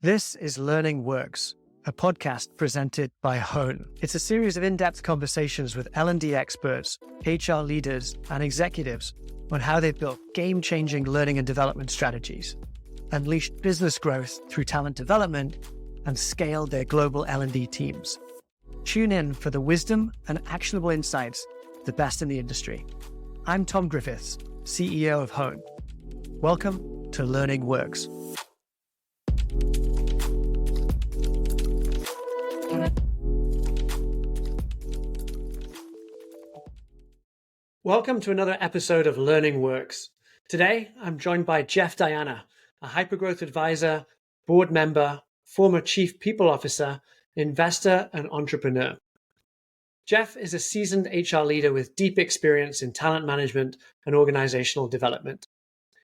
This is Learning Works, a podcast presented by Hone. It's a series of in-depth conversations with L&D experts, HR leaders, and executives on how they've built game-changing learning and development strategies, unleashed business growth through talent development, and scaled their global L&D teams. Tune in for the wisdom and actionable insights of the best in the industry. I'm Tom Griffiths, CEO of Hone. Welcome to Learning Works. Welcome to another episode of Learning Works. Today, I'm joined by Jeff Diana, a hypergrowth advisor, board member, former chief people officer, investor, and entrepreneur. Jeff is a seasoned HR leader with deep experience in talent management and organizational development.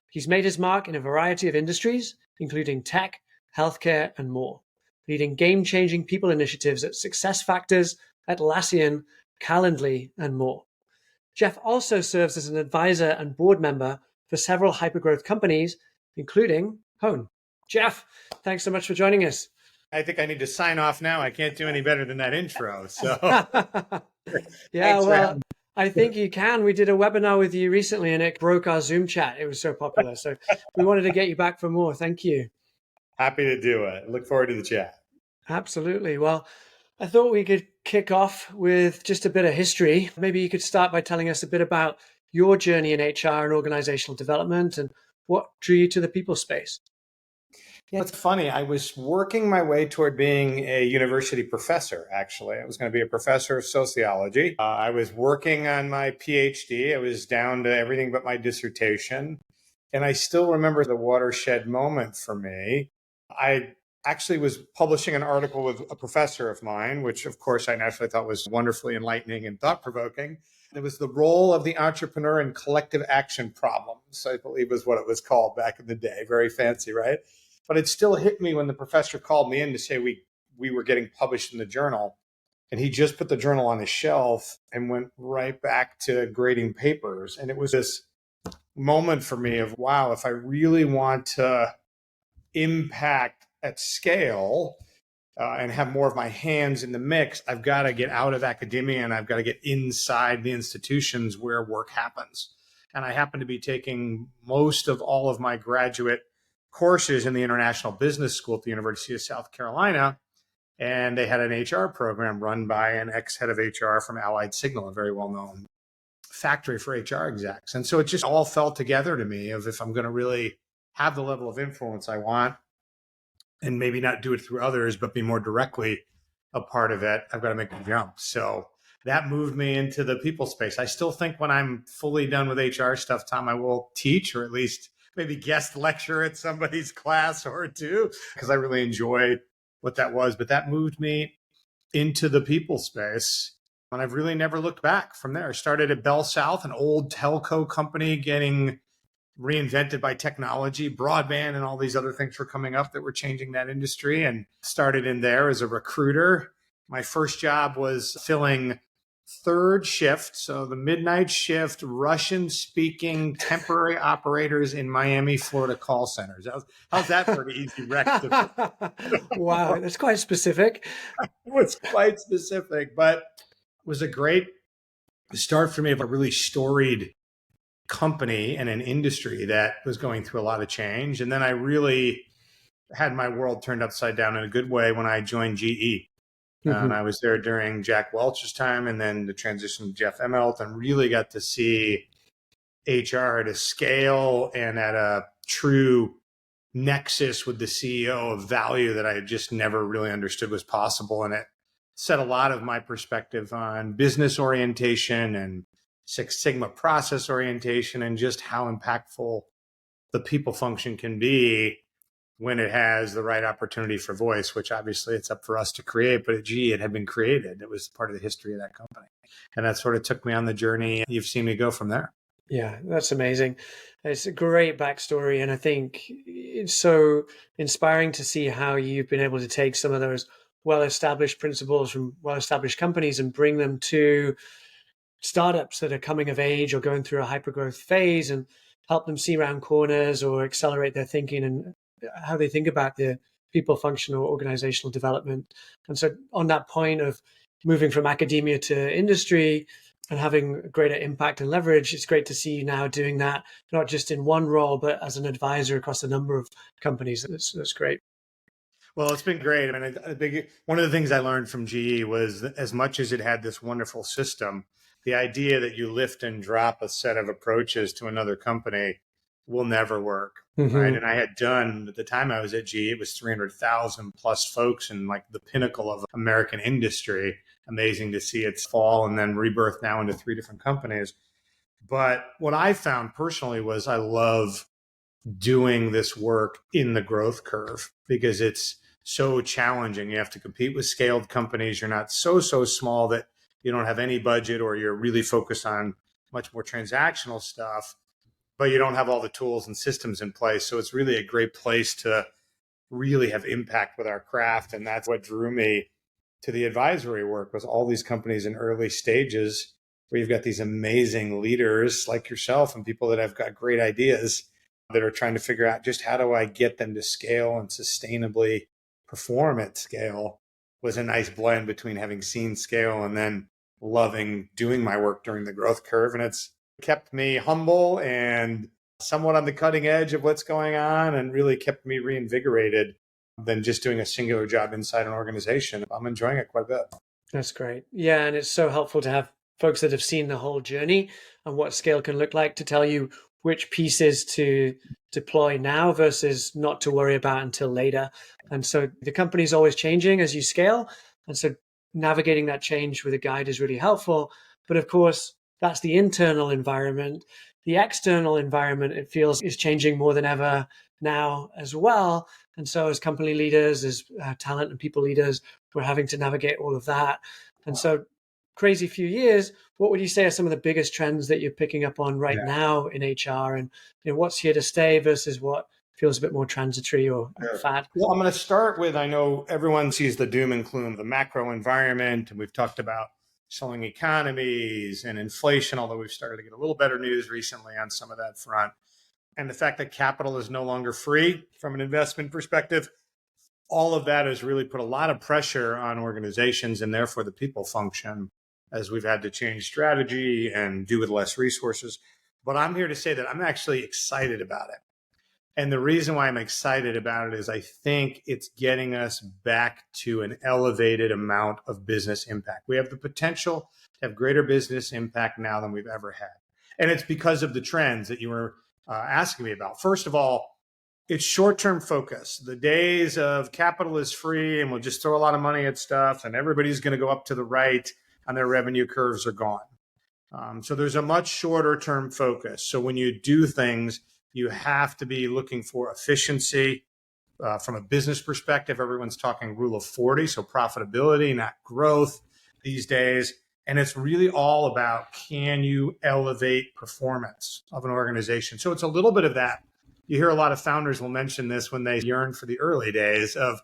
He's made his mark in a variety of industries, including tech, healthcare, and more, leading game-changing people initiatives at SuccessFactors, Atlassian, Calendly, and more. Jeff also serves as an advisor and board member for several hypergrowth companies, including Hone. Jeff, thanks so much for joining us. I think I need to sign off now. I can't do any better than that intro. So, yeah, well, I think you can. We did a webinar with you recently and it broke our Zoom chat. It was so popular. So we wanted to get you back for more. Thank you. Happy to do it. Look forward to the chat. Absolutely. Well, I thought we could kick off with just a bit of history. Maybe you could start by telling us a bit about your journey in HR and organizational development and what drew you to the people space. Yeah, it's funny. I was working my way toward being a university professor, actually. I was going to be a professor of sociology. I was working on my PhD. I was down to everything but my dissertation. And I still remember the watershed moment for me. I actually was publishing an article with a professor of mine, which of course I naturally thought was wonderfully enlightening and thought-provoking. It was the role of the entrepreneur in collective action problems, I believe was what it was called back in the day. Very fancy, right? But it still hit me when the professor called me in to say we were getting published in the journal. And he just put the journal on his shelf and went right back to grading papers. And it was this moment for me of, wow, if I really want to impact at scale and have more of my hands in the mix, I've got to get out of academia and I've got to get inside the institutions where work happens. And I happen to be taking most of all of my graduate courses in the International Business School at the University of South Carolina. And they had an HR program run by an ex-head of HR from Allied Signal, a very well-known factory for HR execs. And so it just all fell together to me of if I'm going to really have the level of influence I want, and maybe not do it through others, but be more directly a part of it, I've got to make the jump. So that moved me into the people space. I still think when I'm fully done with HR stuff, Tom, I will teach or at least maybe guest lecture at somebody's class or two, because I really enjoy what that was. But that moved me into the people space. And I've really never looked back from there. I started at Bell South, an old telco company getting reinvented by technology. Broadband and all these other things were coming up that were changing that industry, and started in there as a recruiter. My first job was filling third shift, so the midnight shift, Russian-speaking temporary operators in Miami, Florida call centers. How's that for an easy wreck? Wow, that's quite specific. It was quite specific, but it was a great start for me of a really storied company and an industry that was going through a lot of change. And then I really had my world turned upside down in a good way when I joined GE. And I was there during Jack Welch's time and then the transition to Jeff Immelt, and really got to see HR at a scale and at a true nexus with the CEO of value that I had just never really understood was possible. And it set a lot of my perspective on business orientation and Six Sigma process orientation and just how impactful the people function can be when it has the right opportunity for voice, which obviously it's up for us to create, but at GE it had been created. It was part of the history of that company. And that sort of took me on the journey. You've seen me go from there. Yeah, that's amazing. It's a great backstory. And I think it's so inspiring to see how you've been able to take some of those well-established principles from well-established companies and bring them to startups that are coming of age or going through a hypergrowth phase and help them see around corners or accelerate their thinking and how they think about the people function or organizational development. And so on that point of moving from academia to industry and having greater impact and leverage, it's great to see you now doing that, not just in one role, but as an advisor across a number of companies. That's great. Well, it's been great. I mean, one of the things I learned from GE was that as much as it had this wonderful system, the idea that you lift and drop a set of approaches to another company will never work. Right. And I had done, at the time I was at GE, it was 300,000 plus folks and like the pinnacle of American industry. Amazing to see its fall and then rebirth now into 3 different companies. But what I found personally was I love doing this work in the growth curve because it's so challenging. You have to compete with scaled companies. You're not so small that you don't have any budget or you're really focused on much more transactional stuff, but you don't have all the tools and systems in place. So it's really a great place to really have impact with our craft. And that's what drew me to the advisory work, was all these companies in early stages where you've got these amazing leaders like yourself and people that have got great ideas that are trying to figure out just how do I get them to scale and sustainably perform at scale. Was a nice blend between having seen scale and then loving doing my work during the growth curve. And it's kept me humble and somewhat on the cutting edge of what's going on and really kept me reinvigorated than just doing a singular job inside an organization. I'm enjoying it quite a bit. That's great. Yeah, and it's so helpful to have folks that have seen the whole journey and what scale can look like to tell you which pieces to deploy now versus not to worry about until later. And so the company's always changing as you scale. And so navigating that change with a guide is really helpful. But of course, that's the internal environment. The external environment, it feels, is changing more than ever now as well. And so as company leaders, as talent and people leaders, we're having to navigate all of that. And so crazy few years, what would you say are some of the biggest trends that you're picking up on right now in HR, and what's here to stay versus what feels a bit more transitory or fad? Well, I'm going to start with, I know everyone sees the doom and gloom, the macro environment, and we've talked about slowing economies and inflation, although we've started to get a little better news recently on some of that front. And the fact that capital is no longer free from an investment perspective, all of that has really put a lot of pressure on organizations and therefore the people function, as we've had to change strategy and do with less resources. But I'm here to say that I'm actually excited about it. And the reason why I'm excited about it is I think it's getting us back to an elevated amount of business impact. We have the potential to have greater business impact now than we've ever had. And it's because of the trends that you were asking me about. First of all, it's short-term focus. The days of capital is free and we'll just throw a lot of money at stuff and everybody's going to go up to the right and their revenue curves are gone. So there's a much shorter term focus. So when you do things, you have to be looking for efficiency. From a business perspective, everyone's talking rule of 40, so profitability, not growth these days. And it's really all about, can you elevate performance of an organization? So it's a little bit of that. You hear a lot of founders will mention this when they yearn for the early days of,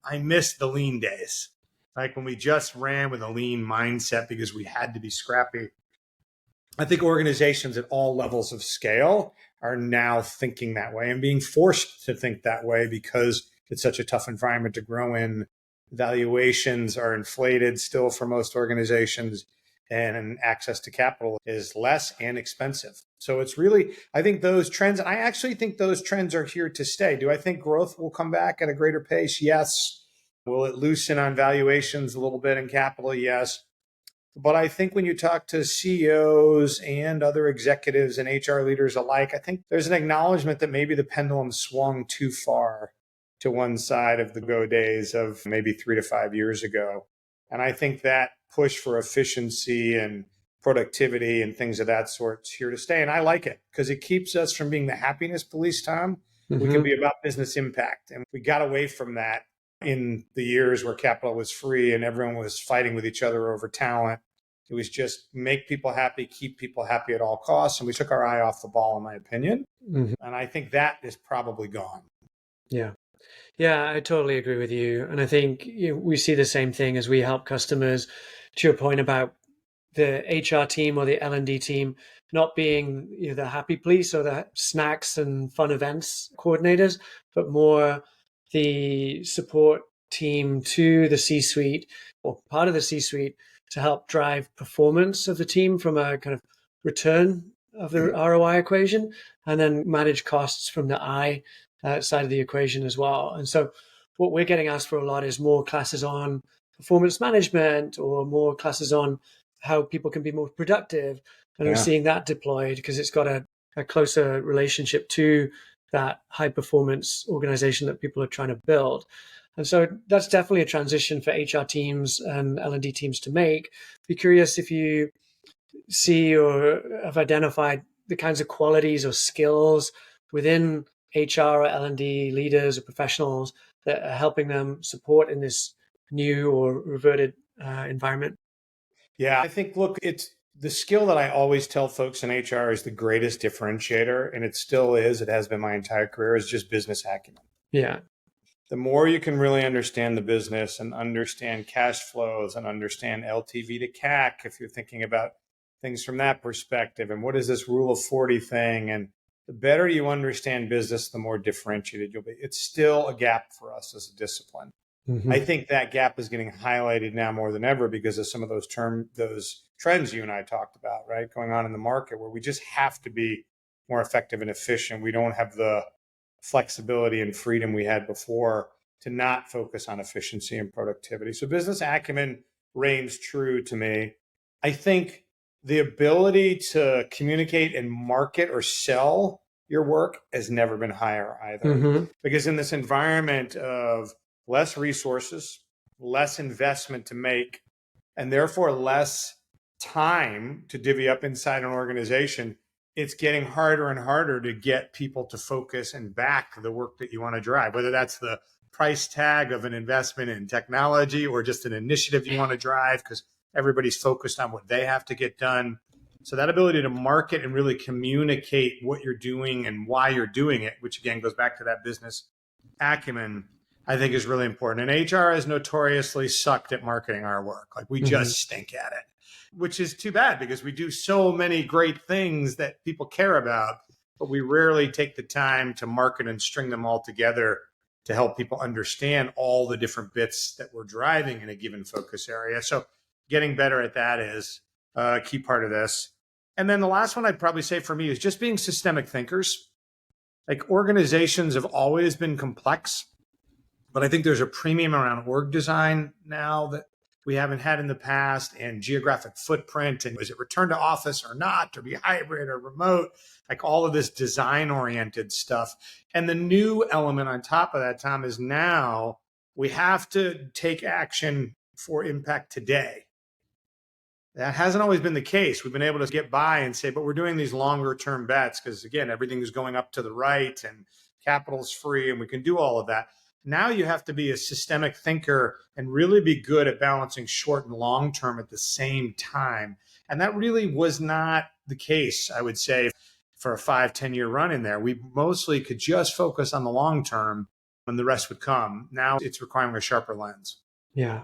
I miss the lean days. Like when we just ran with a lean mindset because we had to be scrappy. I think organizations at all levels of scale are now thinking that way and being forced to think that way because it's such a tough environment to grow in. Valuations are inflated still for most organizations, and access to capital is less and expensive. So it's really, I think those trends, I actually think those trends are here to stay. Do I think growth will come back at a greater pace? Yes. Will it loosen on valuations a little bit in capital? Yes. But I think when you talk to CEOs and other executives and HR leaders alike, I think there's an acknowledgement that maybe the pendulum swung too far to one side of the go days of maybe 3 to 5 years ago. And I think that push for efficiency and productivity and things of that sort is here to stay. And I like it because it keeps us from being the happiness police, Tom. We can be about business impact. And we got away from that in the years where capital was free and everyone was fighting with each other over talent. It was just make people happy, keep people happy at all costs. And we took our eye off the ball, in my opinion. And I think that is probably gone. Yeah. Yeah, I totally agree with you. And I think we see the same thing as we help customers, to your point about the HR team or the L&D team not being the happy police or the snacks and fun events coordinators, but more the support team to the C-suite or part of the C-suite to help drive performance of the team from a kind of return of the ROI equation, and then manage costs from the I side of the equation as well. And so what we're getting asked for a lot is more classes on performance management or more classes on how people can be more productive. And we're seeing that deployed because it's got a closer relationship to that high performance organization that people are trying to build. And so that's definitely a transition for HR teams and L&D teams to make. Be curious if you see or have identified the kinds of qualities or skills within HR or L&D leaders or professionals that are helping them support in this new or reverted environment. Yeah, I think, look, it's the skill that I always tell folks in HR is the greatest differentiator, and it still is. It has been my entire career, is just business acumen. Yeah. The more you can really understand the business and understand cash flows and understand LTV to CAC, if you're thinking about things from that perspective, and what is this rule of 40 thing, and the better you understand business, the more differentiated you'll be. It's still a gap for us as a discipline. Mm-hmm. I think that gap is getting highlighted now more than ever because of some of those trends you and I talked about, right? Going on in the market where we just have to be more effective and efficient. We don't have the flexibility and freedom we had before to not focus on efficiency and productivity. So business acumen reigns true to me. I think the ability to communicate and market or sell your work has never been higher either. Mm-hmm. Because in this environment of less resources, less investment to make, and therefore less time to divvy up inside an organization, it's getting harder and harder to get people to focus and back the work that you want to drive, whether that's the price tag of an investment in technology or just an initiative you want to drive because everybody's focused on what they have to get done. So that ability to market and really communicate what you're doing and why you're doing it, which again goes back to that business acumen, I think is really important. And HR has notoriously sucked at marketing our work. Like we just stink at it, which is too bad because we do so many great things that people care about, but we rarely take the time to market and string them all together to help people understand all the different bits that we're driving in a given focus area. So getting better at that is a key part of this. And then the last one I'd probably say for me is just being systemic thinkers. Like organizations have always been complex, but I think there's a premium around org design now that we haven't had in the past, and geographic footprint, and is it return to office or not, or be hybrid or remote, like all of this design oriented stuff. And the new element on top of that, Tom, is now we have to take action for impact today. That hasn't always been the case. We've been able to get by and say, but we're doing these longer term bets because again, everything is going up to the right and capital's free and we can do all of that. Now you have to be a systemic thinker and really be good at balancing short and long term at the same time. And that really was not the case, I would say, for a 5-10 year run in there. We mostly could just focus on the long term and the rest would come. Now it's requiring a sharper lens. Yeah.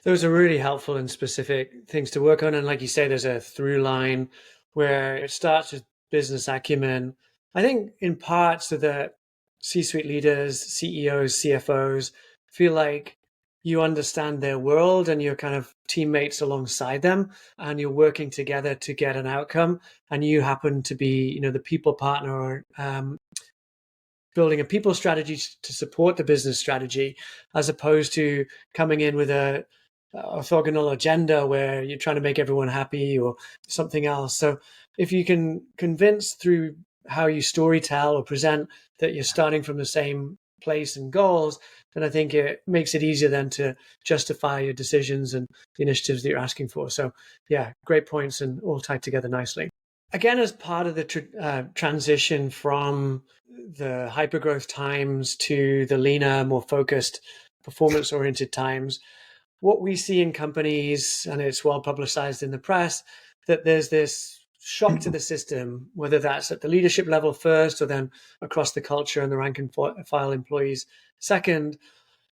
Those are really helpful and specific things to work on. And like you say, there's a through line where it starts with business acumen. I think in part so that C-suite leaders, CEOs, CFOs feel like you understand their world and you're kind of teammates alongside them and you're working together to get an outcome. And you happen to be, the people partner or building a people strategy to support the business strategy, as opposed to coming in with a orthogonal agenda where you're trying to make everyone happy or something else. So if you can convince through how you storytell or present that you're starting from the same place and goals, then I think it makes it easier then to justify your decisions and the initiatives that you're asking for. So yeah, great points and all tied together nicely. Again, as part of the transition from the hypergrowth times to the leaner, more focused, performance-oriented times, what we see in companies, and it's well publicized in the press, that there's this shock to the system, whether that's at the leadership level first or then across the culture and the rank and file employees second,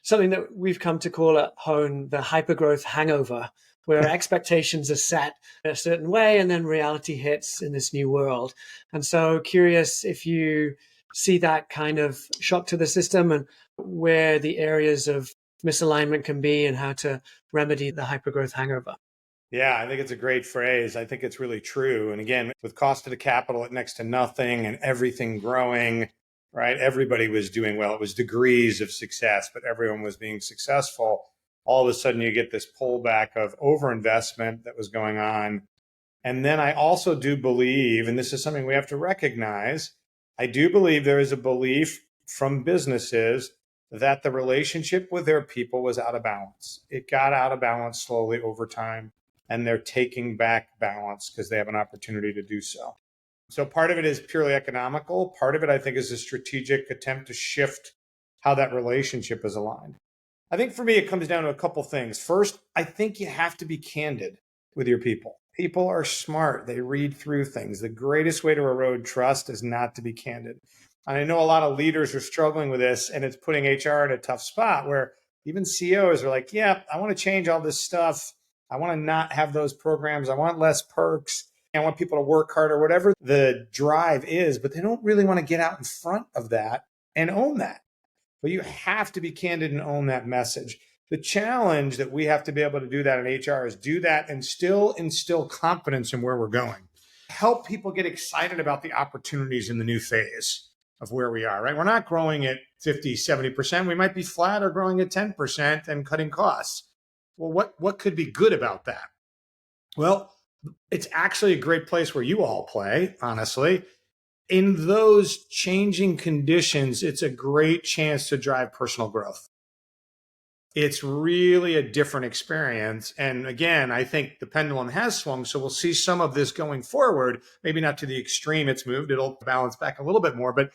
something that we've come to call at Hone the hypergrowth hangover, where expectations are set a certain way and then reality hits in this new world. And so curious if you see that kind of shock to the system and where the areas of misalignment can be and how to remedy the hypergrowth hangover. Yeah, I think it's a great phrase. I think it's really true. And again, with cost of the capital at next to nothing and everything growing, right? Everybody was doing well. It was degrees of success, but everyone was being successful. All of a sudden, you get this pullback of overinvestment that was going on. And then I also do believe, and this is something we have to recognize, I do believe there is a belief from businesses that the relationship with their people was out of balance. It got out of balance slowly over time, and they're taking back balance because they have an opportunity to do so. So part of it is purely economical. Part of it, I think, is a strategic attempt to shift how that relationship is aligned. I think for me, it comes down to a couple things. First, I think you have to be candid with your people. People are smart. They read through things. The greatest way to erode trust is not to be candid. And I know a lot of leaders are struggling with this, and it's putting HR in a tough spot where even CEOs are like, yeah, I want to change all this stuff. I want to not have those programs. I want less perks. I want people to work harder, whatever the drive is, but they don't really want to get out in front of that and own that. But you have to be candid and own that message. The challenge that we have to be able to do that in HR is do that and still instill confidence in where we're going. Help people get excited about the opportunities in the new phase of where we are, right? We're not growing at 50, 70%. We might be flat or growing at 10% and cutting costs. Well, what could be good about that? Well, it's actually a great place where you all play, honestly. In those changing conditions, it's a great chance to drive personal growth. It's really a different experience. And again, I think the pendulum has swung. So we'll see some of this going forward, maybe not to the extreme it's moved. It'll balance back a little bit more. But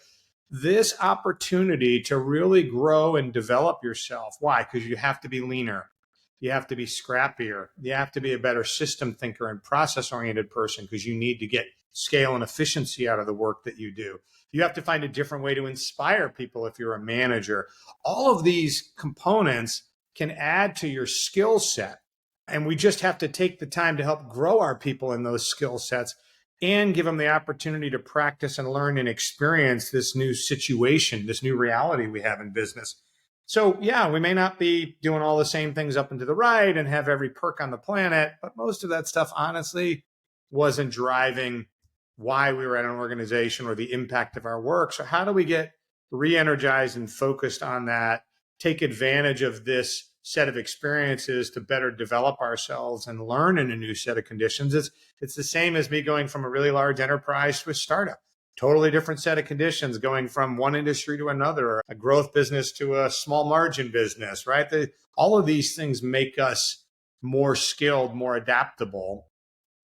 this opportunity to really grow and develop yourself. Why? Because you have to be leaner. You have to be scrappier. You have to be a better system thinker and process-oriented person because you need to get scale and efficiency out of the work that you do. You have to find a different way to inspire people if you're a manager. All of these components can add to your skill set. And we just have to take the time to help grow our people in those skill sets and give them the opportunity to practice and learn and experience this new situation, this new reality we have in business. So yeah, we may not be doing all the same things up and to the right and have every perk on the planet, but most of that stuff, honestly, wasn't driving why we were at an organization or the impact of our work. So how do we get re-energized and focused on that, take advantage of this set of experiences to better develop ourselves and learn in a new set of conditions? It's the same as me going from a really large enterprise to a startup. Totally different set of conditions going from one industry to another, a growth business to a small margin business, right? All of these things make us more skilled, more adaptable.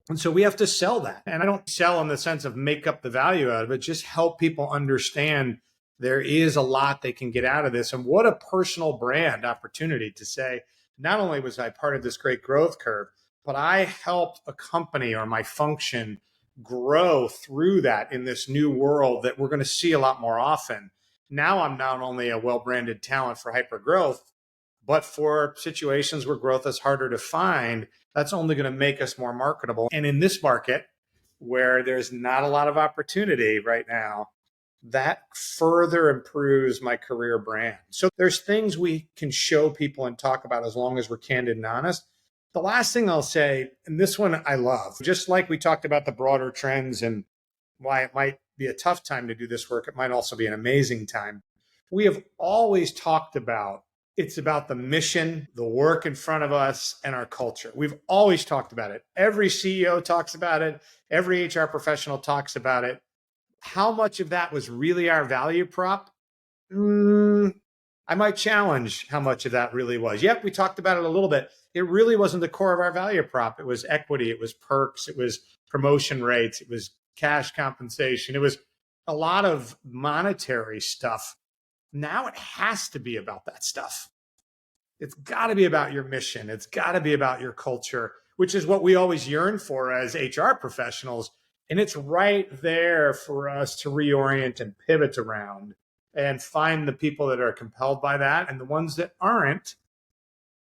And so we have to sell that. And I don't sell in the sense of make up the value out of it, just help people understand there is a lot they can get out of this. And what a personal brand opportunity to say, not only was I part of this great growth curve, but I helped a company or my function grow through that in this new world that we're going to see a lot more often. Now I'm not only a well-branded talent for hypergrowth, but for situations where growth is harder to find, that's only going to make us more marketable. And in this market where there's not a lot of opportunity right now, that further improves my career brand. So there's things we can show people and talk about as long as we're candid and honest. The last thing I'll say, and this one I love, just like we talked about the broader trends and why it might be a tough time to do this work, it might also be an amazing time. We have always talked about it's about the mission, the work in front of us, and our culture. We've always talked about it. Every CEO talks about it. Every HR professional talks about it. How much of that was really our value prop? I might challenge how much of that really was. Yep, we talked about it a little bit. It really wasn't the core of our value prop. It was equity, it was perks, it was promotion rates, it was cash compensation, it was a lot of monetary stuff. Now it has to be about that stuff. It's got to be about your mission. It's got to be about your culture, which is what we always yearn for as HR professionals. And it's right there for us to reorient and pivot around and find the people that are compelled by that. And the ones that aren't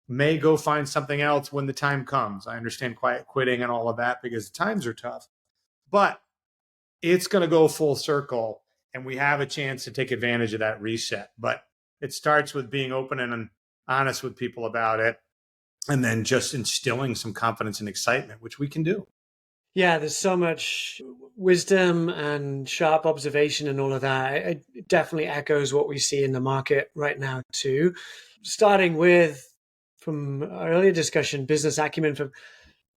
may go find something else when the time comes. I understand quiet quitting and all of that because the times are tough. But it's going to go full circle and we have a chance to take advantage of that reset. But It starts with being open and honest with people about it, and then just instilling some confidence and excitement, which we can do. Yeah, there's so much wisdom and sharp observation and all of that. It definitely echoes what we see in the market right now too. Starting with, from our earlier discussion, business acumen, for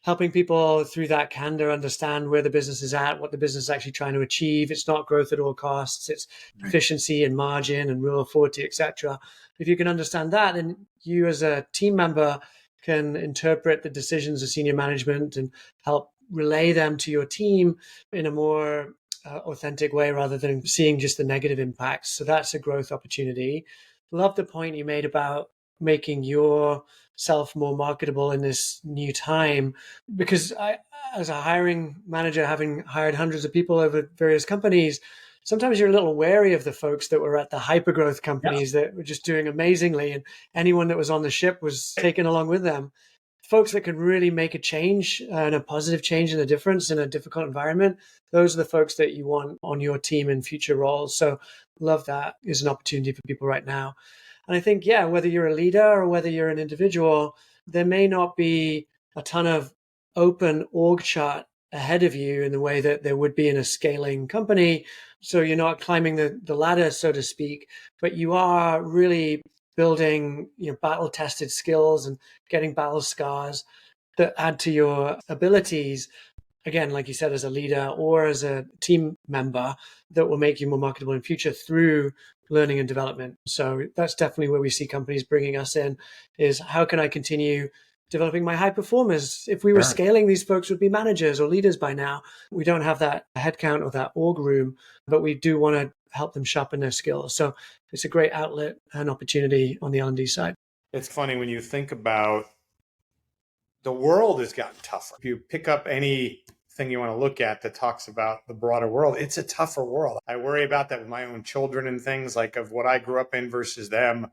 helping people through that candor understand where the business is at, what the business is actually trying to achieve. It's not growth at all costs. It's Right. efficiency and margin and rule of 40, etc. If you can understand that, then you as a team member can interpret the decisions of senior management and help relay them to your team in a more authentic way rather than seeing just the negative impacts. So that's a growth opportunity. Love the point you made about making yourself more marketable in this new time, because I, as a hiring manager, having hired hundreds of people over various companies, sometimes you're a little wary of the folks that were at the hypergrowth companies that were just doing amazingly, and anyone that was on the ship was taken along with them. Folks that could really make a change and a positive change and a difference in a difficult environment, those are the folks that you want on your team in future roles. So love that is an opportunity for people right now. And I think, yeah, whether you're a leader or whether you're an individual, there may not be a ton of open org chart ahead of you in the way that there would be in a scaling company. So you're not climbing the ladder, so to speak, but you are really building, battle tested skills and getting battle scars that add to your abilities, again, like you said, as a leader or as a team member, that will make you more marketable in future through learning and development. So that's definitely where we see companies bringing us in, is how can I continue developing my high performers? If we were Sure. scaling, these folks would be managers or leaders by now. We don't have that headcount or that org room, but we do want to help them sharpen their skills. So it's a great outlet and opportunity on the L&D side. It's funny when you think about the world has gotten tougher. If you pick up anything you want to look at that talks about the broader world, it's a tougher world. I worry about that with my own children and things like of what I grew up in versus them.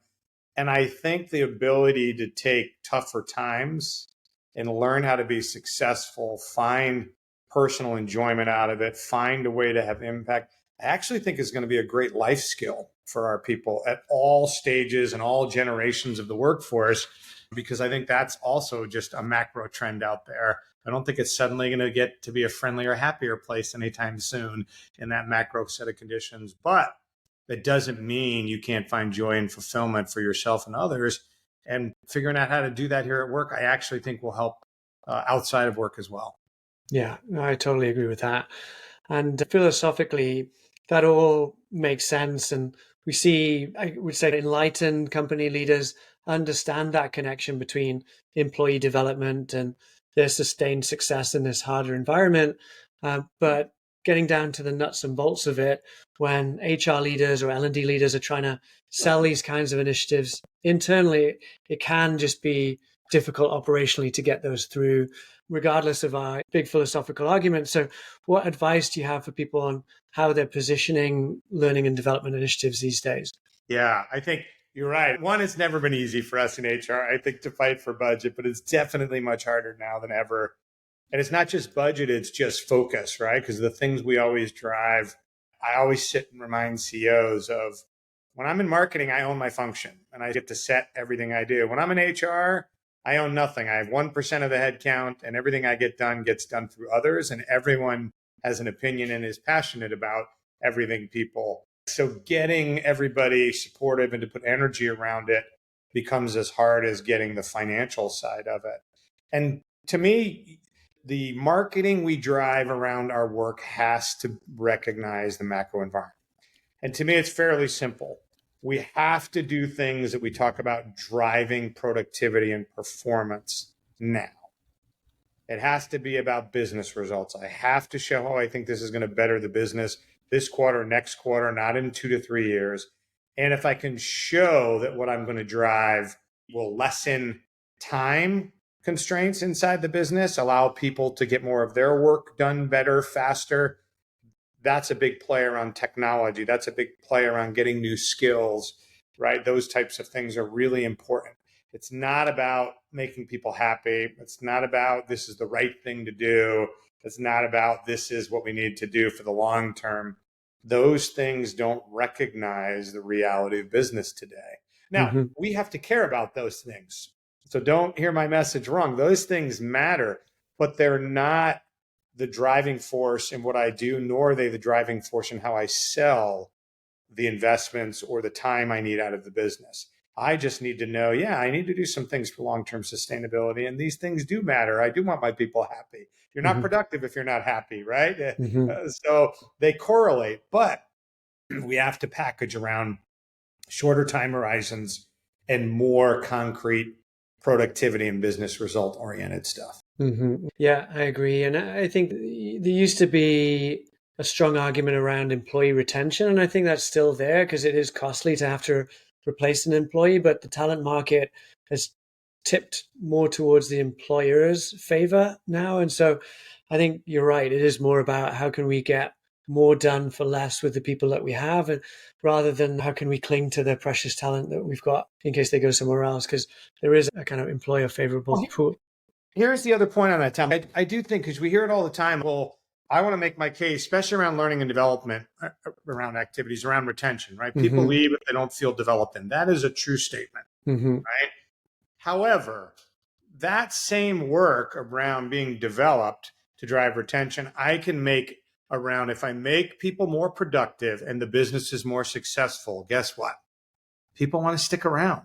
And I think the ability to take tougher times and learn how to be successful, find personal enjoyment out of it, find a way to have impact, I actually think is going to be a great life skill for our people at all stages and all generations of the workforce, because I think that's also just a macro trend out there. I don't think it's suddenly going to get to be a friendlier, happier place anytime soon in that macro set of conditions. But that doesn't mean you can't find joy and fulfillment for yourself and others. And figuring out how to do that here at work, I actually think will help outside of work as well. Yeah, I totally agree with that. And philosophically, that all makes sense. And we see, I would say, enlightened company leaders understand that connection between employee development and their sustained success in this harder environment. But getting down to the nuts and bolts of it, when HR leaders or L&D leaders are trying to sell these kinds of initiatives internally, it can just be difficult operationally to get those through, regardless of our big philosophical arguments. So what advice do you have for people on how they're positioning learning and development initiatives these days? Yeah, I think you're right. One, it's never been easy for us in HR, I think, to fight for budget, but it's definitely much harder now than ever. And it's not just budget, it's just focus, right? Because the things we always drive, I always sit and remind CEOs of when I'm in marketing, I own my function and I get to set everything I do. When I'm in HR, I own nothing. I have 1% of the headcount and everything I get done gets done through others. And everyone has an opinion and is passionate about everything people. So getting everybody supportive and to put energy around it becomes as hard as getting the financial side of it. And to me, the marketing we drive around our work has to recognize the macro environment. And to me, it's fairly simple. We have to do things that we talk about driving productivity and performance now. It has to be about business results. I have to show how I think this is going to better the business this quarter, next quarter, not in 2 to 3 years. And if I can show that what I'm going to drive will lessen time constraints inside the business, allow people to get more of their work done better, faster, that's a big play around technology. That's a big play around getting new skills, right? Those types of things are really important. It's not about making people happy. It's not about this is the right thing to do. It's not about this is what we need to do for the long term. those things don't recognize the reality of business today. Now, we have to care about those things. So don't hear my message wrong. Those things matter, but they're not the driving force in what I do, nor are they the driving force in how I sell the investments or the time I need out of the business. I just need to know, I need to do some things for long-term sustainability. And these things do matter. I do want my people happy. You're not productive if you're not happy, right? So they correlate, but we have to package around shorter time horizons and more concrete productivity and business result oriented stuff. Yeah, I agree. And I think there used to be a strong argument around employee retention. And I think that's still there because it is costly to have to replace an employee, but the talent market has tipped more towards the employer's favor now. And so I think you're right. It is more about how can we get more done for less with the people that we have, and rather than how can we cling to the precious talent that we've got in case they go somewhere else, because there is a kind of employer favorable pool. Here's the other point on that, Tom. I do think, because we hear it all the time, well, I want to make my case, especially around learning and development, around activities, around retention, right? People leave if they don't feel developed in. That is a true statement, right? However, that same work around being developed to drive retention, I can make around if I make people more productive and the business is more successful, guess what? People want to stick around,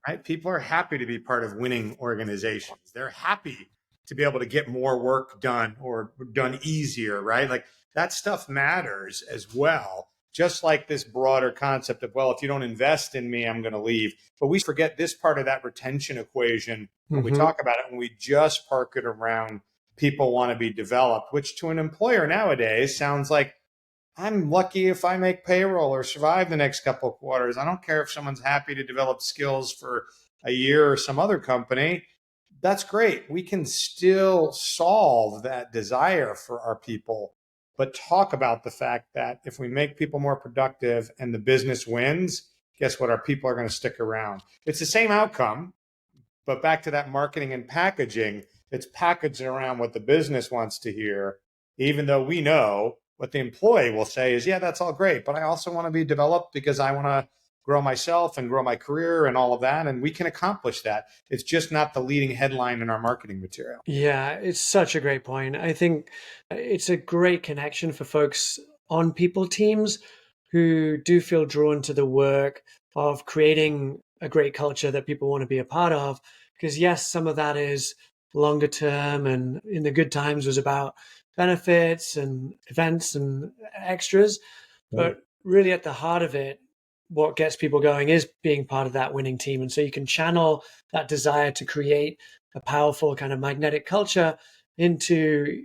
right? People are happy to be part of winning organizations. They're happy to be able to get more work done or done easier, right? Like that stuff matters as well. Just like this broader concept of, well, if you don't invest in me, I'm going to leave. But we forget this part of that retention equation when we talk about it, and we just park it around people want to be developed, which to an employer nowadays sounds like, I'm lucky if I make payroll or survive the next couple of quarters. I don't care if someone's happy to develop skills for a year or some other company. That's great. We can still solve that desire for our people, but talk about the fact that if we make people more productive and the business wins, guess what? Our people are going to stick around. It's the same outcome, but back to that marketing and packaging, it's packaged around what the business wants to hear, even though we know what the employee will say is, yeah, that's all great, but I also want to be developed because I want to grow myself and grow my career and all of that. And we can accomplish that. It's just not the leading headline in our marketing material. Yeah, it's such a great point. I think it's a great connection for folks on people teams who do feel drawn to the work of creating a great culture that people want to be a part of. Because yes, some of that is longer term, and in the good times was about benefits and events and extras. But really at the heart of it, what gets people going is being part of that winning team. And so you can channel that desire to create a powerful kind of magnetic culture into,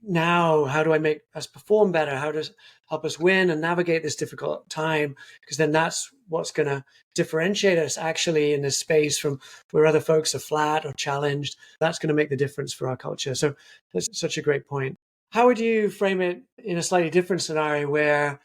now, how do I make us perform better? How does help us win and navigate this difficult time? Because then that's what's going to differentiate us actually in this space from where other folks are flat or challenged. That's going to make the difference for our culture. So that's such a great point. How would you frame it in a slightly different scenario where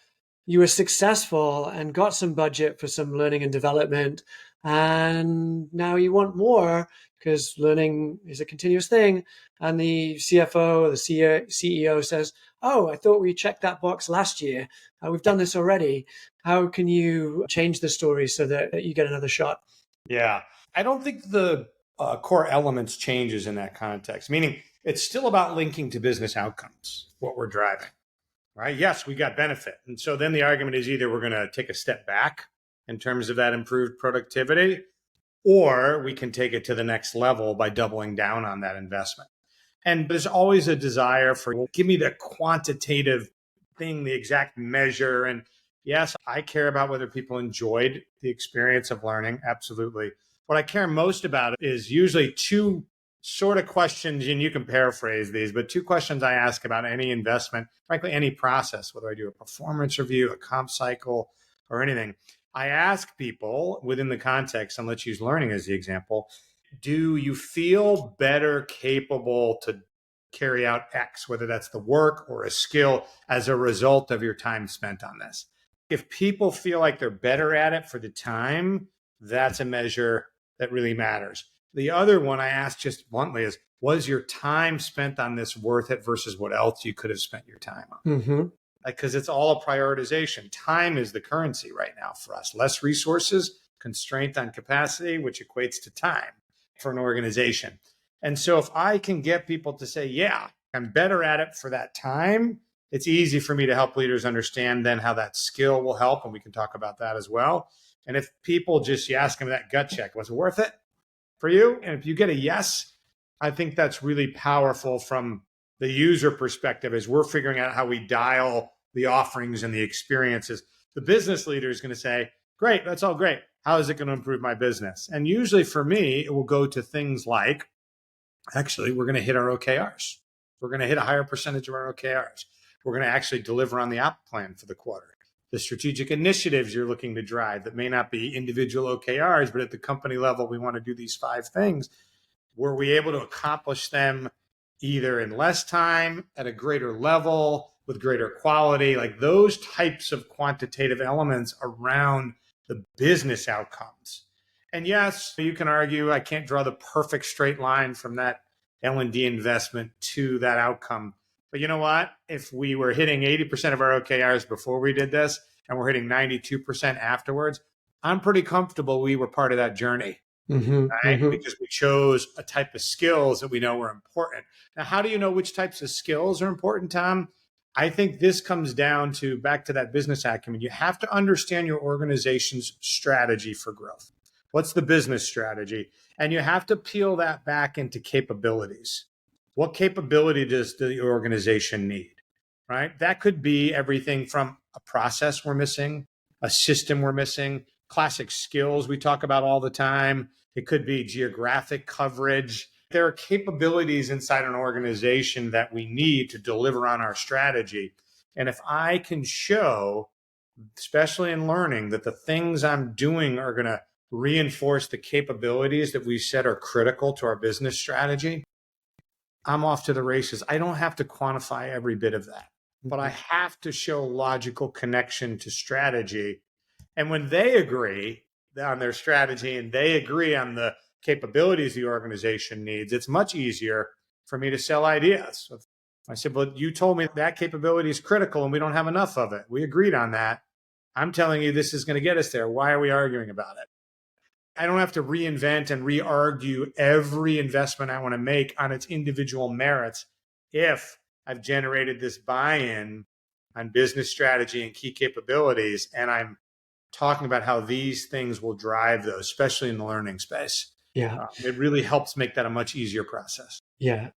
you were successful and got some budget for some learning and development, and now you want more because learning is a continuous thing, and the CFO or the CEO says, oh, I thought we checked that box last year. We've done this already. How can you change the story so that you get another shot? Yeah, I don't think the core elements changes in that context, meaning it's still about linking to business outcomes, what we're driving. Right? Yes, we got benefit. And so then the argument is either we're going to take a step back in terms of that improved productivity, or we can take it to the next level by doubling down on that investment. And there's always a desire for, well, give me the quantitative thing, the exact measure. And yes, I care about whether people enjoyed the experience of learning. Absolutely. What I care most about is usually two sort of questions, and you can paraphrase these, but two questions I ask about any investment, frankly, any process, whether I do a performance review, a comp cycle, or anything. I ask people within the context, and let's use learning as the example, do you feel better capable to carry out X, whether that's the work or a skill, as a result of your time spent on this? If people feel like they're better at it for the time, that's a measure that really matters. The other one I asked just bluntly is, was your time spent on this worth it versus what else you could have spent your time on? because it's all a prioritization. Time is the currency right now for us. Less resources, constraint on capacity, which equates to time for an organization. And so if I can get people to say, yeah, I'm better at it for that time, it's easy for me to help leaders understand then how that skill will help. And we can talk about that as well. And if people just, you ask them that gut check, was it worth it for you? And if you get a yes, I think that's really powerful from the user perspective as we're figuring out how we dial the offerings and the experiences. The business leader is going to say, great, that's all great. How is it going to improve my business? And usually for me, it will go to things like, actually, we're going to hit our OKRs. We're going to hit a higher percentage of our OKRs. We're going to actually deliver on the op plan for the quarter. The strategic initiatives you're looking to drive that may not be individual OKRs, but at the company level, we want to do these 5 things. Were we able to accomplish them either in less time, at a greater level, with greater quality, like those types of quantitative elements around the business outcomes. And yes, you can argue I can't draw the perfect straight line from that L&D investment to that outcome. But you know what? If we were hitting 80% of our OKRs before we did this, and we're hitting 92% afterwards, I'm pretty comfortable we were part of that journey. Right? Because we chose a type of skills that we know were important. Now, how do you know which types of skills are important, Tom? I think this comes down to back to that business acumen. You have to understand your organization's strategy for growth. What's the business strategy? And you have to peel that back into capabilities. What capability does the organization need? Right? That could be everything from a process we're missing, a system we're missing, classic skills we talk about all the time. It could be geographic coverage. There are capabilities inside an organization that we need to deliver on our strategy. And if I can show, especially in learning, that the things I'm doing are going to reinforce the capabilities that we said are critical to our business strategy, I'm off to the races. I don't have to quantify every bit of that, but I have to show logical connection to strategy. And when they agree on their strategy and they agree on the capabilities the organization needs, it's much easier for me to sell ideas. I said, but you told me that capability is critical and we don't have enough of it. We agreed on that. I'm telling you this is going to get us there. Why are we arguing about it? I don't have to reinvent and re-argue every investment I want to make on its individual merits if I've generated this buy-in on business strategy and key capabilities, and I'm talking about how these things will drive those, especially in the learning space. Yeah. It really helps make that a much easier process. Yeah,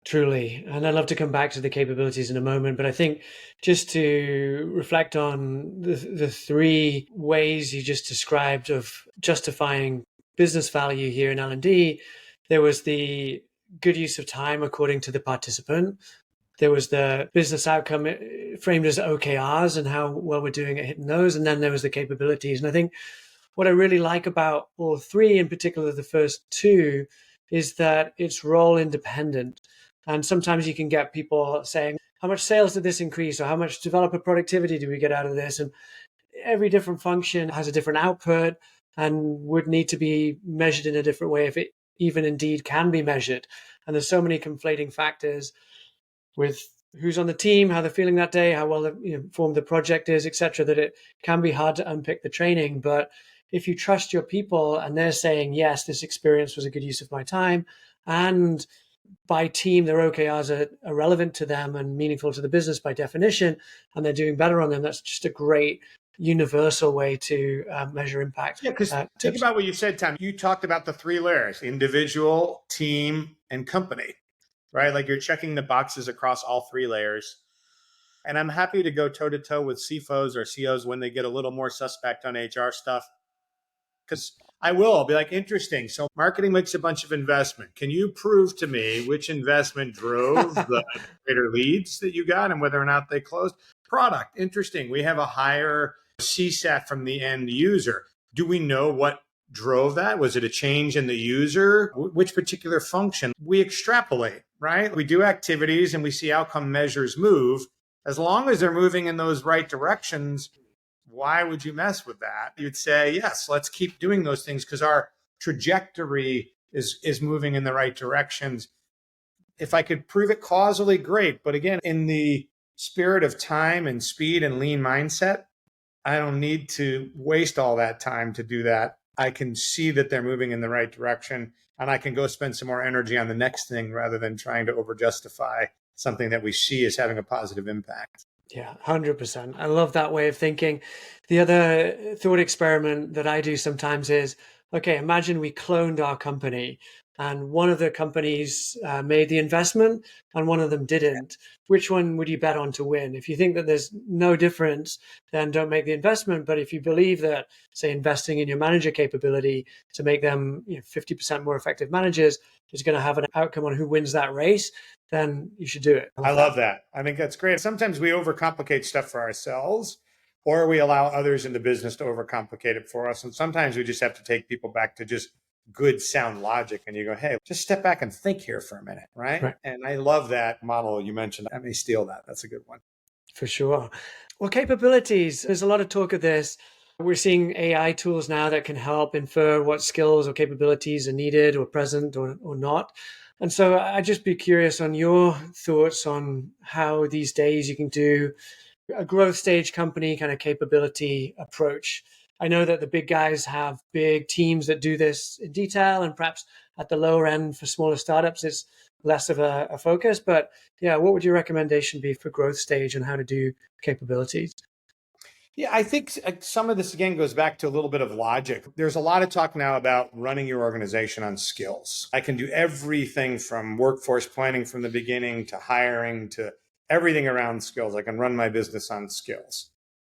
truly. And I'd love to come back to the capabilities in a moment, but I think just to reflect on the 3 ways you just described of justifying business value here in L&D, there was the good use of time according to the participant. There was the business outcome framed as OKRs and how well we're doing at hitting those. And then there was the capabilities. And I think what I really like about all 3, in particular the first 2, is that it's role independent. And sometimes you can get people saying, how much sales did this increase? Or how much developer productivity do we get out of this? And every different function has a different output and would need to be measured in a different way if it even indeed can be measured. And there's so many conflating factors with who's on the team, how they're feeling that day, how well informed the project is, etc., that it can be hard to unpick the training. But if you trust your people and they're saying, yes, this experience was a good use of my time, and by team, their OKRs are relevant to them and meaningful to the business by definition, and they're doing better on them, that's just a great universal way to measure impact. Yeah, because think about what you said, Tom. You talked about the 3 layers: individual, team, and company, right? Like you're checking the boxes across all 3 layers. And I'm happy to go toe-to-toe with CFOs or COs when they get a little more suspect on HR stuff. Because I'll be like, interesting. So marketing makes a bunch of investment. Can you prove to me which investment drove the greater leads that you got and whether or not they closed? Product, interesting. We have a higher CSAT from the end user. Do we know what drove that? Was it a change in the user? Which particular function? We extrapolate, right? We do activities and we see outcome measures move. As long as they're moving in those right directions, why would you mess with that? You'd say, yes, let's keep doing those things because our trajectory is moving in the right directions. If I could prove it causally, great. But again, in the spirit of time and speed and lean mindset, I don't need to waste all that time to do that. I can see that they're moving in the right direction, and I can go spend some more energy on the next thing rather than trying to over justify something that we see as having a positive impact. Yeah, 100%. I love that way of thinking. The other thought experiment that I do sometimes is, okay, imagine we cloned our company and one of the companies made the investment and one of them didn't. Which one would you bet on to win? If you think that there's no difference, then don't make the investment. But if you believe that, say, investing in your manager capability to make them 50% more effective managers is going to have an outcome on who wins that race, then you should do it. I love that. I think that's great. Sometimes we overcomplicate stuff for ourselves, or we allow others in the business to overcomplicate it for us. And sometimes we just have to take people back to just good sound logic. And you go, hey, just step back and think here for a minute, right? And I love that model you mentioned. I may steal that. That's a good one. For sure. Well, capabilities, there's a lot of talk of this. We're seeing AI tools now that can help infer what skills or capabilities are needed or present or not. And so I'd just be curious on your thoughts on how these days you can do a growth stage company kind of capability approach. I know that the big guys have big teams that do this in detail, and perhaps at the lower end for smaller startups, it's less of a focus. But yeah, what would your recommendation be for growth stage and how to do capabilities? Yeah, I think some of this, again, goes back to a little bit of logic. There's a lot of talk now about running your organization on skills. I can do everything from workforce planning from the beginning to hiring to everything around skills. I can run my business on skills.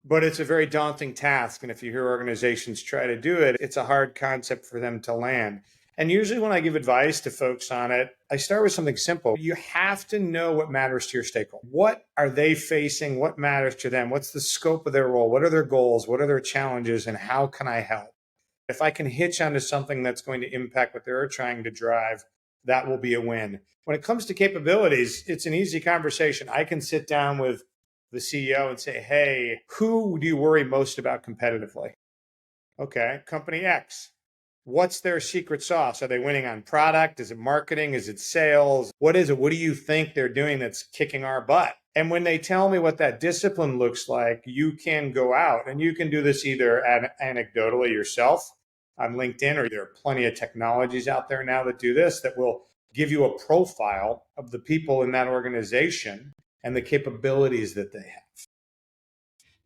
But it's a very daunting task. And if you hear organizations try to do it, it's a hard concept for them to land. And usually when I give advice to folks on it, I start with something simple. You have to know what matters to your stakeholder. What are they facing? What matters to them? What's the scope of their role? What are their goals? What are their challenges? And how can I help? If I can hitch onto something that's going to impact what they're trying to drive, that will be a win. When it comes to capabilities, it's an easy conversation. I can sit down with the CEO and say, hey, who do you worry most about competitively? Okay, company X. What's their secret sauce? Are they winning on product? Is it marketing? Is it sales? What is it? What do you think they're doing that's kicking our butt? And when they tell me what that discipline looks like, you can go out and you can do this either anecdotally yourself on LinkedIn, or there are plenty of technologies out there now that do this that will give you a profile of the people in that organization and the capabilities that they have.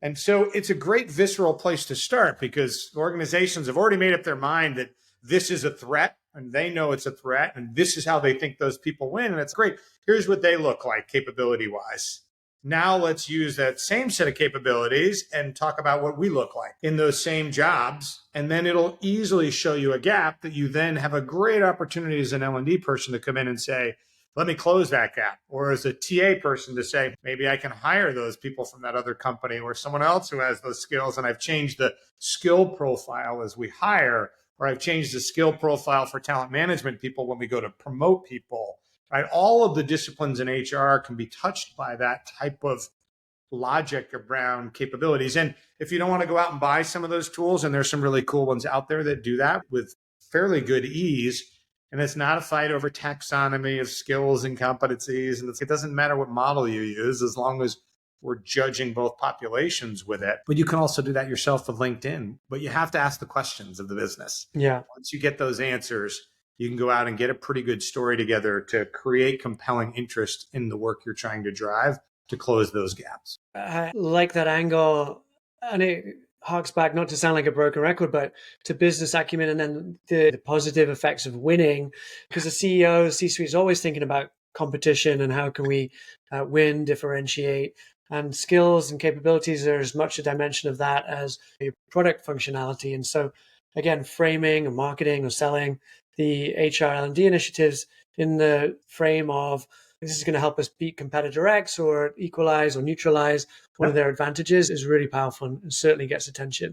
And so it's a great visceral place to start because organizations have already made up their mind that this is a threat and they know it's a threat and this is how they think those people win. And it's great. Here's what they look like capability wise. Now let's use that same set of capabilities and talk about what we look like in those same jobs. And then it'll easily show you a gap that you then have a great opportunity as an L&D person to come in and say, let me close that gap. Or as a TA person to say, maybe I can hire those people from that other company or someone else who has those skills. And I've changed the skill profile as we hire, or I've changed the skill profile for talent management people when we go to promote people. Right? All of the disciplines in HR can be touched by that type of logic around capabilities. And if you don't want to go out and buy some of those tools, and there's some really cool ones out there that do that with fairly good ease, and it's not a fight over taxonomy of skills and competencies. And it doesn't matter what model you use as long as we're judging both populations with it. But you can also do that yourself with LinkedIn. But you have to ask the questions of the business. Yeah. Once you get those answers, you can go out and get a pretty good story together to create compelling interest in the work you're trying to drive to close those gaps. I like that angle. And it harks back, not to sound like a broken record, but to business acumen and then the positive effects of winning. Because the CEO, C-suite is always thinking about competition and how can we win, differentiate. And skills and capabilities are as much a dimension of that as your product functionality. And so, again, framing or marketing or selling the HR L&D initiatives in the frame of this is going to help us beat competitor X or equalize or neutralize one of their advantages is really powerful and certainly gets attention.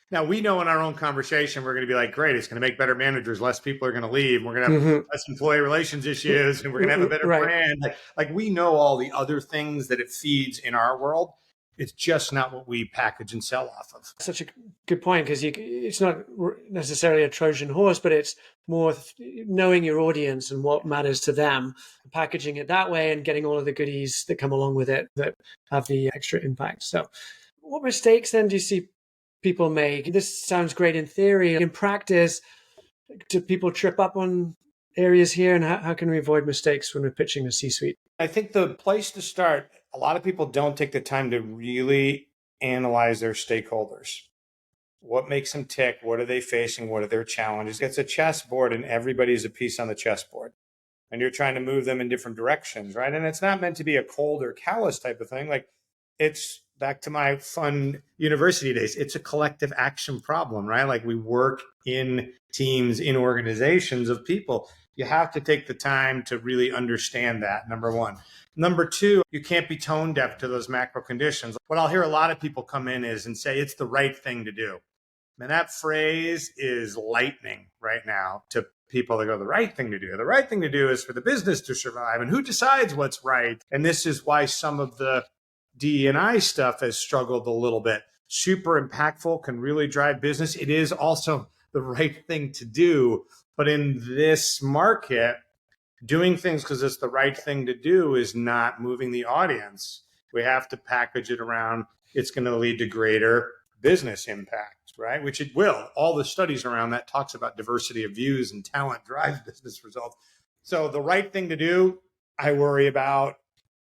Now, we know in our own conversation, we're going to be like, great, it's going to make better managers. Less people are going to leave. We're going to have less employee relations issues and we're going to have a better brand. Like we know all the other things that it feeds in our world. It's just not what we package and sell off of. Such a good point, because it's not necessarily a Trojan horse, but it's more knowing your audience and what matters to them, packaging it that way and getting all of the goodies that come along with it that have the extra impact. So what mistakes then do you see people make? This sounds great in theory. In practice, do people trip up on areas here, and how can we avoid mistakes when we're pitching the C-suite? I think the place to start, a lot of people don't take the time to really analyze their stakeholders. What makes them tick? What are they facing? What are their challenges? It's a chessboard, and everybody's a piece on the chessboard. And you're trying to move them in different directions, right? And it's not meant to be a cold or callous type of thing. Like, it's back to my fun university days. It's a collective action problem, right? Like, we work in teams, in organizations of people. You have to take the time to really understand that, number one. Number two, you can't be tone deaf to those macro conditions. What I'll hear a lot of people come in is and say, it's the right thing to do. And that phrase is lightning right now to people that go, the right thing to do. The right thing to do is for the business to survive. And who decides what's right? And this is why some of the DE&I stuff has struggled a little bit. Super impactful, can really drive business. It is also the right thing to do. But in this market, doing things because it's the right thing to do is not moving the audience. We have to package it around, it's going to lead to greater business impact, right? Which it will. All the studies around that talks about diversity of views and talent drives business results. So the right thing to do, I worry about.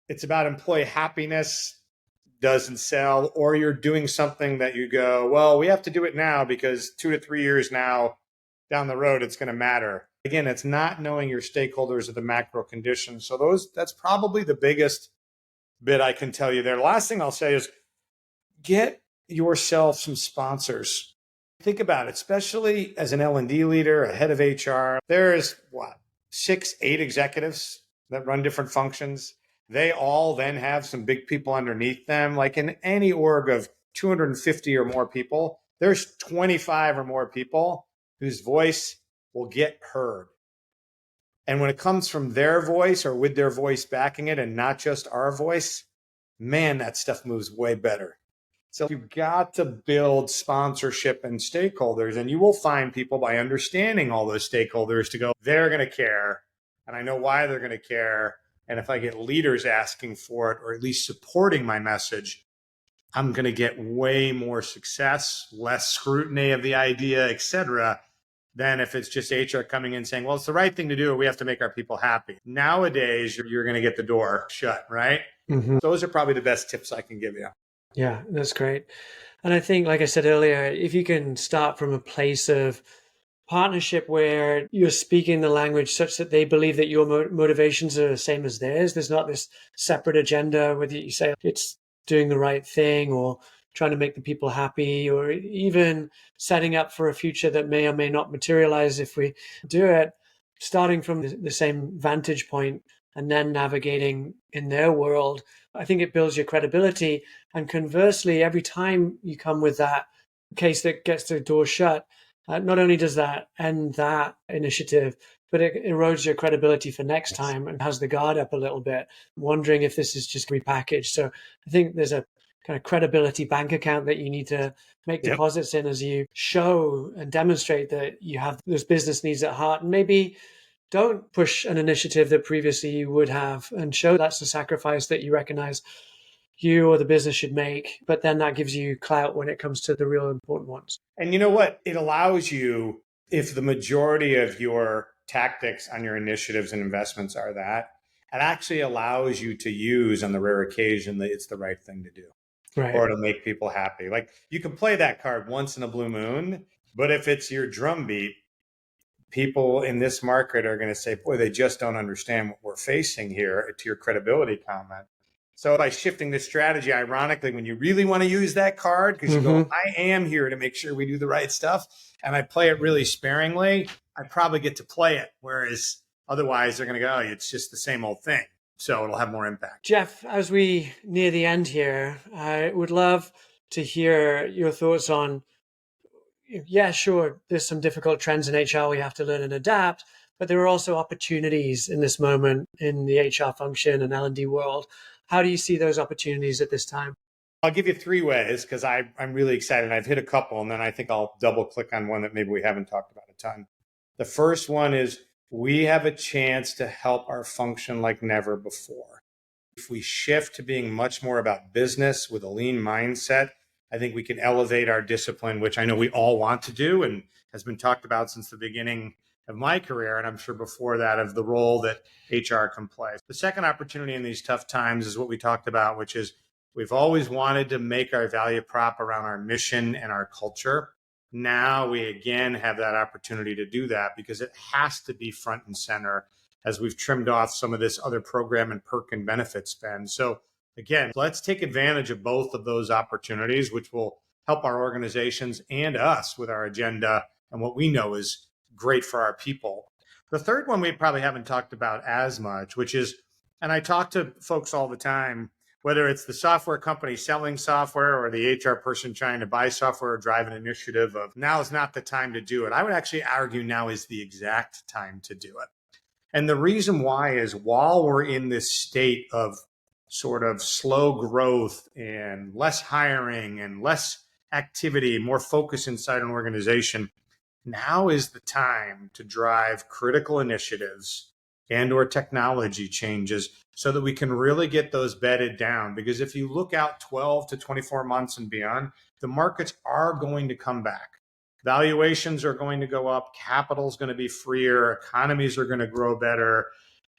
It's about employee happiness, doesn't sell, or you're doing something that you go, well, we have to do it now because 2 to 3 years now down the road, it's going to matter. Again, it's not knowing your stakeholders or the macro conditions. So that's probably the biggest bit I can tell you there. The last thing I'll say is get yourself some sponsors. Think about it, especially as an L&D leader, a head of HR. There's 6, 8 executives that run different functions. They all then have some big people underneath them. Like in any org of 250 or more people, there's 25 or more people whose voice will get heard. And when it comes from their voice or with their voice backing it and not just our voice, man, that stuff moves way better. So you've got to build sponsorship and stakeholders, and you will find people by understanding all those stakeholders to go, they're going to care. And I know why they're going to care. And if I get leaders asking for it, or at least supporting my message, I'm going to get way more success, less scrutiny of the idea, et cetera, than if it's just HR coming in saying, well, it's the right thing to do. We have to make our people happy. Nowadays, you're going to get the door shut, right? Mm-hmm. Those are probably the best tips I can give you. Yeah, that's great. And I think, like I said earlier, if you can start from a place of partnership where you're speaking the language such that they believe that your motivations are the same as theirs, there's not this separate agenda, whether you say it's doing the right thing or trying to make the people happy, or even setting up for a future that may or may not materialize if we do it, starting from the same vantage point and then navigating in their world. I think it builds your credibility. And conversely, every time you come with that case that gets the door shut, not only does that end that initiative, but it erodes your credibility for next time and has the guard up a little bit, wondering if this is just repackaged. So I think there's a kind of credibility bank account that you need to make deposits in as you show and demonstrate that you have those business needs at heart. And maybe don't push an initiative that previously you would have, and show that's the sacrifice that you recognize you or the business should make. But then that gives you clout when it comes to the real important ones. And you know what? It allows you, if the majority of your tactics on your initiatives and investments are that, it actually allows you to use on the rare occasion that it's the right thing to do. Right. Or to make people happy. Like, you can play that card once in a blue moon, but if it's your drumbeat, people in this market are going to say, boy, they just don't understand what we're facing here, to your credibility comment. So by shifting this strategy, ironically, when you really want to use that card, because you go, I am here to make sure we do the right stuff, and I play it really sparingly, I probably get to play it. Whereas otherwise they're going to go, oh, it's just the same old thing. So it'll have more impact. Jeff, as we near the end here, I would love to hear your thoughts on, yeah, sure, there's some difficult trends in HR we have to learn and adapt, but there are also opportunities in this moment in the HR function and L&D world. How do you see those opportunities at this time? I'll give you three ways because I'm really excited. I've hit a couple, and then I think I'll double click on one that maybe we haven't talked about a ton. The first one is we have a chance to help our function like never before. If we shift to being much more about business with a lean mindset, I think we can elevate our discipline, which I know we all want to do and has been talked about since the beginning of my career, and I'm sure before that, of the role that HR can play. The second opportunity in these tough times is what we talked about, which is we've always wanted to make our value prop around our mission and our culture. Now we again have that opportunity to do that because it has to be front and center as we've trimmed off some of this other program and perk and benefit spend. So again, let's take advantage of both of those opportunities, which will help our organizations and us with our agenda and what we know is great for our people. The third one we probably haven't talked about as much, which is, and I talk to folks all the time, whether it's the software company selling software or the HR person trying to buy software or drive an initiative of now is not the time to do it. I would actually argue now is the exact time to do it. And the reason why is while we're in this state of sort of slow growth and less hiring and less activity, more focus inside an organization, now is the time to drive critical initiatives and or technology changes so that we can really get those bedded down. Because if you look out 12 to 24 months and beyond, the markets are going to come back. Valuations are going to go up, capital is going to be freer, economies are going to grow better.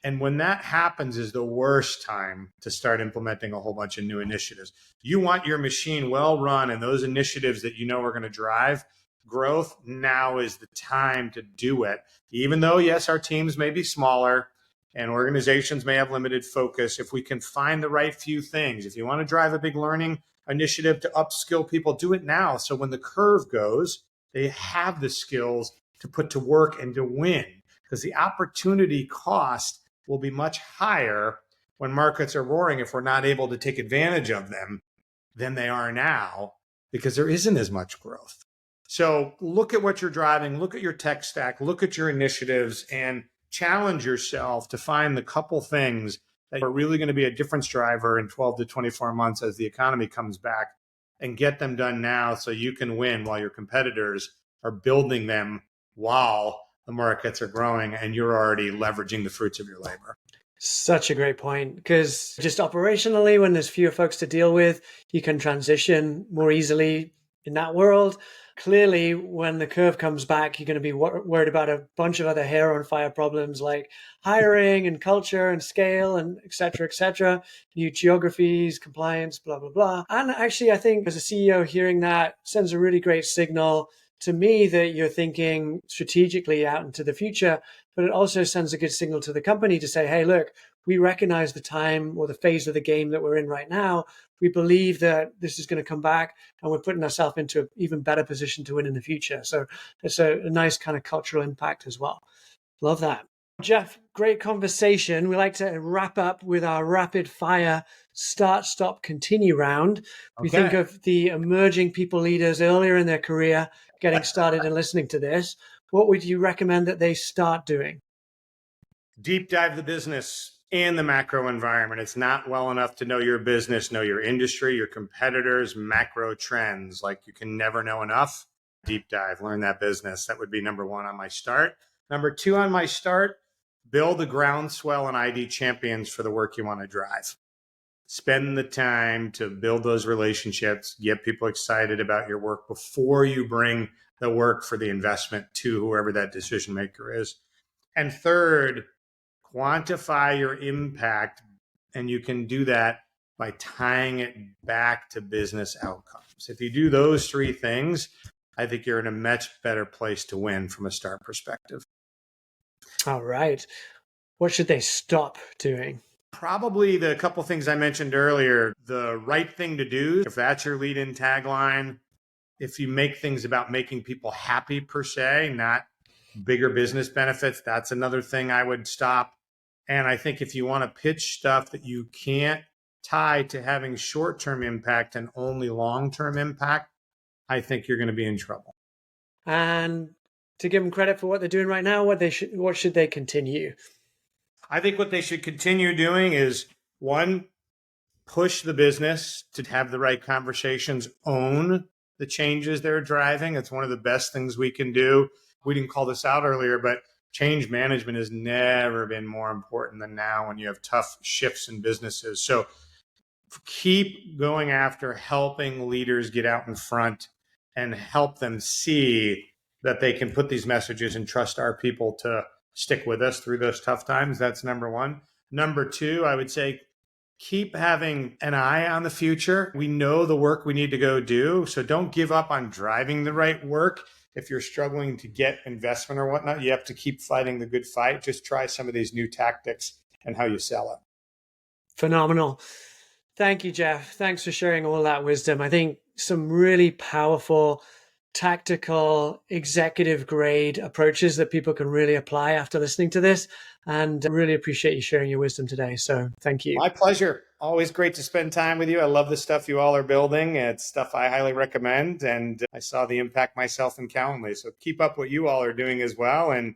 And when that happens is the worst time to start implementing a whole bunch of new initiatives. You want your machine well run and those initiatives that you know are going to drive growth, now is the time to do it. Even though, yes, our teams may be smaller and organizations may have limited focus, if we can find the right few things, if you want to drive a big learning initiative to upskill people, do it now. So when the curve goes, they have the skills to put to work and to win, because the opportunity cost will be much higher when markets are roaring if we're not able to take advantage of them than they are now, because there isn't as much growth. So look at what you're driving, look at your tech stack, look at your initiatives, and challenge yourself to find the couple things that are really going to be a difference driver in 12 to 24 months as the economy comes back, and get them done now so you can win while your competitors are building them while the markets are growing and you're already leveraging the fruits of your labor. Such a great point, because just operationally, when there's fewer folks to deal with, you can transition more easily in that world. Clearly, when the curve comes back, you're going to be worried about a bunch of other hair on fire problems like hiring and culture and scale and et cetera, new geographies, compliance, blah, blah, blah. And actually, I think as a CEO, hearing that sends a really great signal to me that you're thinking strategically out into the future, but it also sends a good signal to the company to say, hey, look, we recognize the time or the phase of the game that we're in right now. We believe that this is going to come back and we're putting ourselves into an even better position to win in the future. So it's a nice kind of cultural impact as well. Love that. Jeff, great conversation. We like to wrap up with our rapid fire start, stop, continue round. We think of the emerging people leaders earlier in their career getting started and listening to this. What would you recommend that they start doing? Deep dive the business and the macro environment. It's not well enough to know your business, know your industry, your competitors, macro trends. Like you can never know enough. Deep dive, learn that business. That would be number one on my start. Number two on my start, build a groundswell and ID champions for the work you want to drive. Spend the time to build those relationships, get people excited about your work before you bring the work for the investment to whoever that decision maker is. And third, quantify your impact. And you can do that by tying it back to business outcomes. If you do those three things, I think you're in a much better place to win from a start perspective. All right. What should they stop doing? Probably the couple things I mentioned earlier, the right thing to do, if that's your lead-in tagline, if you make things about making people happy per se, not bigger business benefits, that's another thing I would stop. And I think if you want to pitch stuff that you can't tie to having short-term impact and only long-term impact, I think you're going to be in trouble. And to give them credit for what they're doing right now, what should they continue? I think what they should continue doing is, one, push the business to have the right conversations, own the changes they're driving. It's one of the best things we can do. We didn't call this out earlier, but change management has never been more important than now when you have tough shifts in businesses. So keep going after helping leaders get out in front and help them see that they can put these messages and trust our people to stick with us through those tough times. That's number one. Number two, I would say keep having an eye on the future. We know the work we need to go do. So don't give up on driving the right work. If you're struggling to get investment or whatnot, you have to keep fighting the good fight. Just try some of these new tactics and how you sell it. Phenomenal. Thank you, Jeff. Thanks for sharing all that wisdom. I think some really powerful, tactical, executive grade approaches that people can really apply after listening to this. And I really appreciate you sharing your wisdom today. So thank you. My pleasure. Always great to spend time with you. I love the stuff you all are building. It's stuff I highly recommend. And I saw the impact myself in Calendly. So keep up what you all are doing as well. And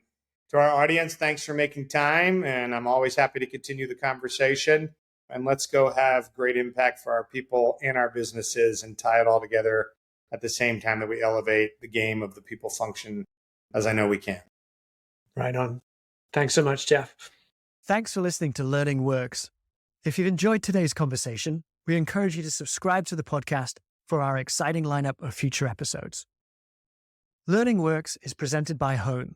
to our audience, thanks for making time. And I'm always happy to continue the conversation. And let's go have great impact for our people and our businesses and tie it all together at the same time that we elevate the game of the people function, as I know we can. Right on. Thanks so much, Jeff. Thanks for listening to Learning Works. If you've enjoyed today's conversation, we encourage you to subscribe to the podcast for our exciting lineup of future episodes. Learning Works is presented by Hone.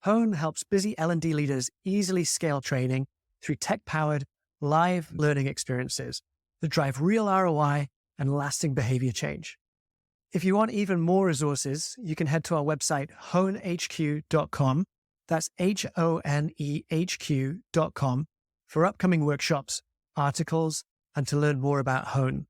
Hone helps busy L&D leaders easily scale training through tech-powered live learning experiences that drive real ROI and lasting behavior change. If you want even more resources, you can head to our website, honehq.com. That's honehq.com for upcoming workshops, articles, and to learn more about Hone.